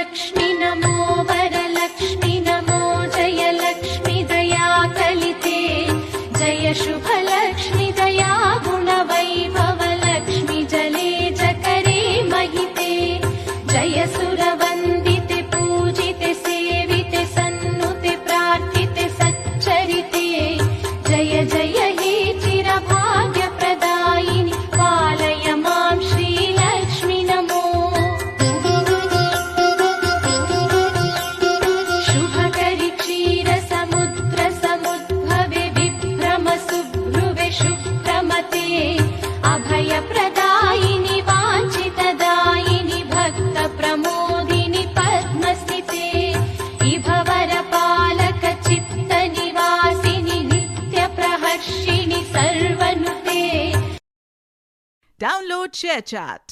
लक्ष्मी नमो वरलक्ष्मी नमो जय लक्ष्मी दया कलिते जय शुभ लक्ष्मी दया गुण वैभव लक्ष्मी जले जकरे महिते जय सुरवन्दिते पूजिते सेविते सन्नुते प्रार्थिते सच्चरिते जय जय हे चिरभाग्यप्रदायिनि पालय मां श्रीलक्ष्मी नमो शुभकरि क्षीरसमुद्रसमुद्भवे विभ्रमसुभ्रुवे शुभ्रमते अभयप्रदायिनि वाञ्छितदायिनि भक्तप्रमोदिनि पद्मस्थिते इभवरपालक चित्तनिवासिनि नित्यप्रहर्षिणि सर्वनुते Download ShareChat.